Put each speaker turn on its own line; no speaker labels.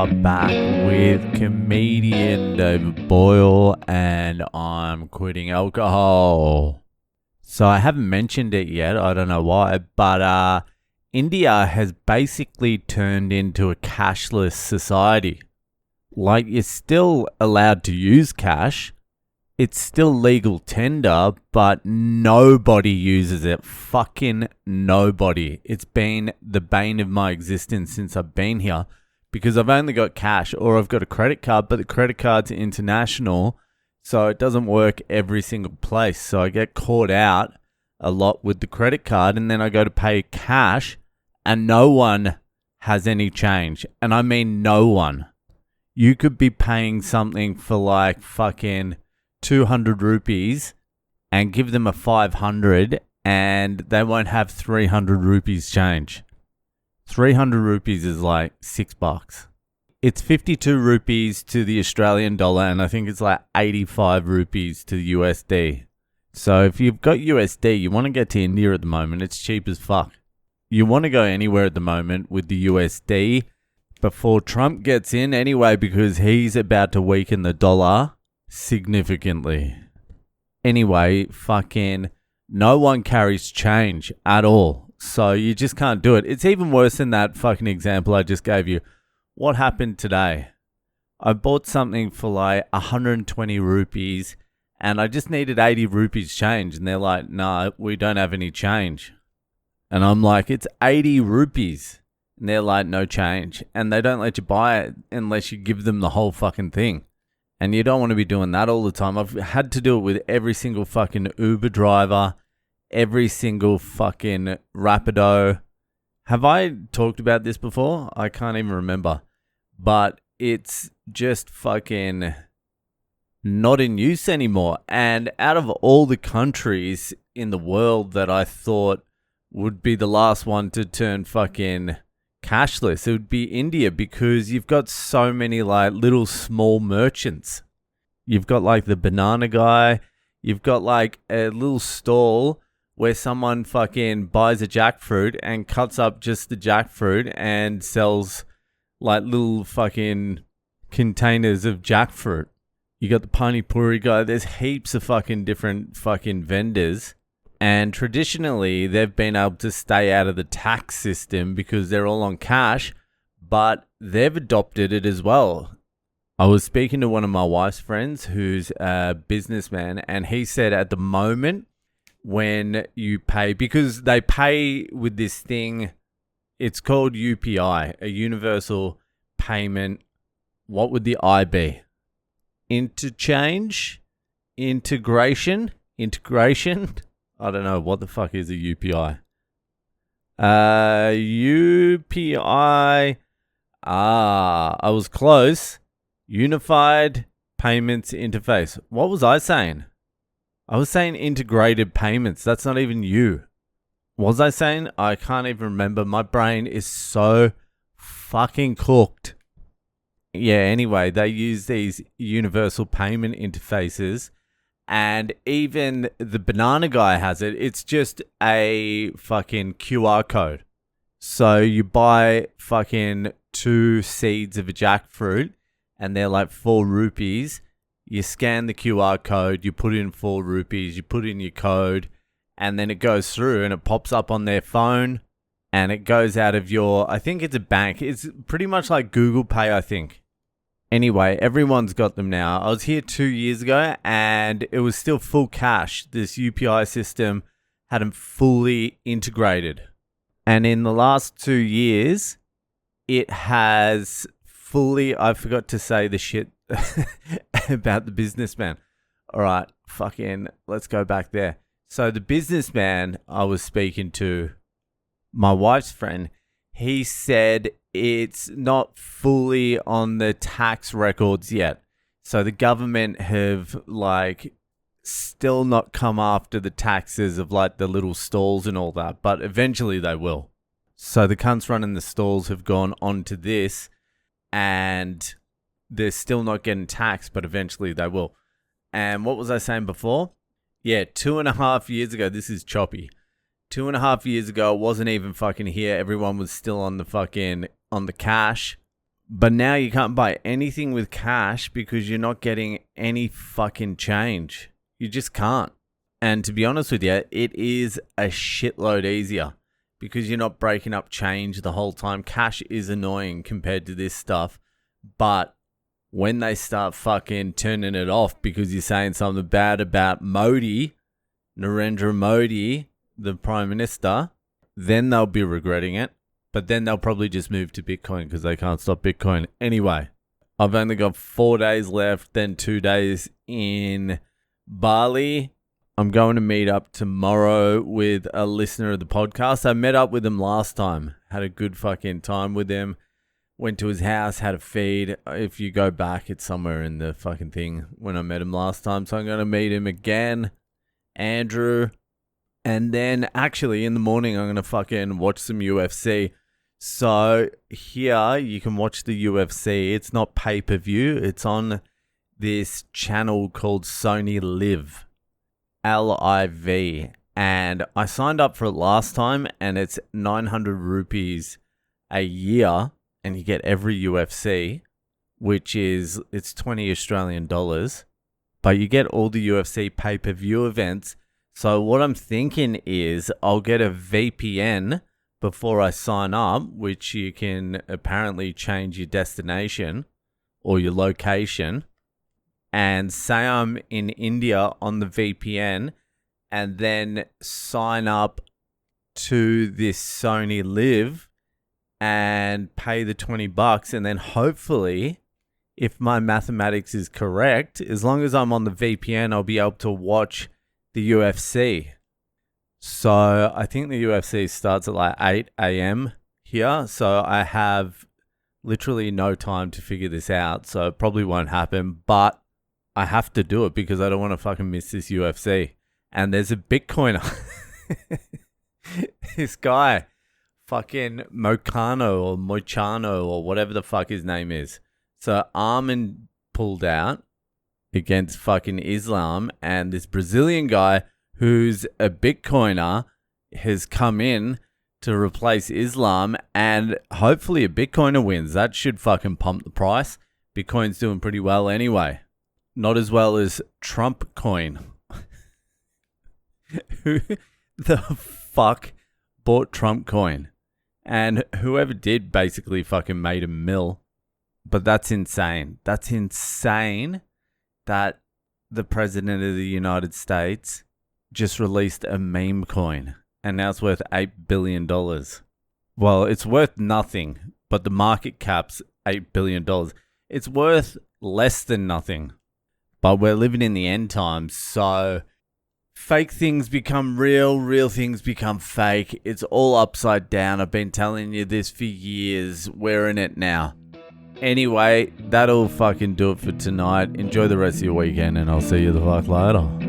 are back with comedian David Boyle, and I'm quitting alcohol. So I haven't mentioned it yet, I don't know why, but India has basically turned into a cashless society. Like, you're still allowed to use cash, it's still legal tender, but nobody uses it. Fucking nobody. It's been the bane of my existence since I've been here, because I've only got cash or I've got a credit card, but the credit card's international, so it doesn't work every single place. So I get caught out a lot with the credit card, and then I go to pay cash and no one has any change. And I mean no one. You could be paying something for like fucking 200 rupees and give them a 500 and they won't have 300 rupees change. 300 rupees is like $6. It's 52 rupees to the Australian dollar, and I think it's like 85 rupees to the USD. So if you've got USD, you want to get to India at the moment. It's cheap as fuck. You want to go anywhere at the moment with the USD before Trump gets in anyway, because he's about to weaken the dollar significantly. Anyway, fucking no one carries change at all. So you just can't do it. It's even worse than that fucking example I just gave you. What happened today? I bought something for like 120 rupees and I just needed 80 rupees change. And they're like, no, we don't have any change. And I'm like, it's 80 rupees. And they're like, no change. And they don't let you buy it unless you give them the whole fucking thing. And you don't want to be doing that all the time. I've had to do it with every single fucking Uber driver, every single fucking Rapido. Have I talked about this before? I can't even remember. But it's just fucking not in use anymore. And out of all the countries in the world that I thought would be the last one to turn fucking cashless, it would be India, because you've got so many like little small merchants. You've got like the banana guy. You've got like a little stall where someone fucking buys a jackfruit and cuts up just the jackfruit and sells like little fucking containers of jackfruit. You got the pani puri guy. There's heaps of fucking different fucking vendors. And traditionally, they've been able to stay out of the tax system because they're all on cash, but they've adopted it as well. I was speaking to one of my wife's friends who's a businessman, and he said at the moment when you pay, because they pay with this thing, it's called UPI, a universal payment. What would the I be? Interchange? Integration? I don't know. What the fuck is a UPI? UPI. I was close. Unified Payments Interface. What was I saying? I was saying integrated payments. That's not even you. What was I saying? I can't even remember. My brain is so fucking cooked. Yeah, anyway, they use these universal payment interfaces. And even the banana guy has it. It's just a fucking QR code. So you buy fucking 2 seeds of a jackfruit and they're like 4 rupees. You scan the QR code, you put in 4 rupees, you put in your code, and then it goes through and it pops up on their phone and it goes out of your, I think it's a bank. It's pretty much like Google Pay, I think. Anyway, everyone's got them now. I was here 2 years ago and it was still full cash. This UPI system hadn't fully integrated. And in the last 2 years, it has fully, I forgot to say the shit about the businessman. All right, fucking, let's go back there. So the businessman I was speaking to, my wife's friend, he said it's not fully on the tax records yet. So the government have like still not come after the taxes of like the little stalls and all that, but eventually they will. So the cunts running the stalls have gone onto this and they're still not getting taxed, but eventually they will. And what was I saying before? Yeah, 2.5 years ago, this is choppy. 2.5 years ago, it wasn't even fucking here. Everyone was still on the fucking, on the cash. But now you can't buy anything with cash because you're not getting any fucking change. You just can't. And to be honest with you, it is a shitload easier because you're not breaking up change the whole time. Cash is annoying compared to this stuff. But when they start fucking turning it off because you're saying something bad about Narendra Modi, the Prime Minister, then they'll be regretting it. But then they'll probably just move to Bitcoin because they can't stop Bitcoin. Anyway, I've only got 4 days left, then 2 days in Bali. I'm going to meet up tomorrow with a listener of the podcast. I met up with him last time. Had a good fucking time with him. Went to his house, had a feed. If you go back, it's somewhere in the fucking thing when I met him last time. So I'm going to meet him again. Andrew. And then actually in the morning, I'm going to fucking watch some UFC. So here you can watch the UFC. It's not pay-per-view. It's on this channel called Sony Live. Liv. And I signed up for it last time and it's 900 rupees a year and you get every UFC, which is, it's 20 Australian dollars. But you get all the UFC pay-per-view events. So what I'm thinking is I'll get a VPN before I sign up, which you can apparently change your destination or your location. And say I'm in India on the VPN and then sign up to this Sony Live and pay the $20. And then hopefully, if my mathematics is correct, as long as I'm on the VPN, I'll be able to watch the UFC. So I think the UFC starts at like 8 a.m. here. So I have literally no time to figure this out. So it probably won't happen. But I have to do it because I don't want to fucking miss this UFC. And there's a Bitcoiner. This guy, fucking Mochano or whatever the fuck his name is. So Armin pulled out against fucking Islam, and this Brazilian guy who's a Bitcoiner has come in to replace Islam, and hopefully a Bitcoiner wins. That should fucking pump the price. Bitcoin's doing pretty well anyway. Not as well as Trump coin. Who the fuck bought Trump coin? And whoever did basically fucking made a mill. But that's insane. That's insane that the president of the United States just released a meme coin and now it's worth $8 billion. Well, it's worth nothing, but the market cap's $8 billion. It's worth less than nothing. But we're living in the end times, so fake things become real, real things become fake. It's all upside down. I've been telling you this for years. We're in it now. Anyway, that'll fucking do it for tonight. Enjoy the rest of your weekend and I'll see you the fuck later.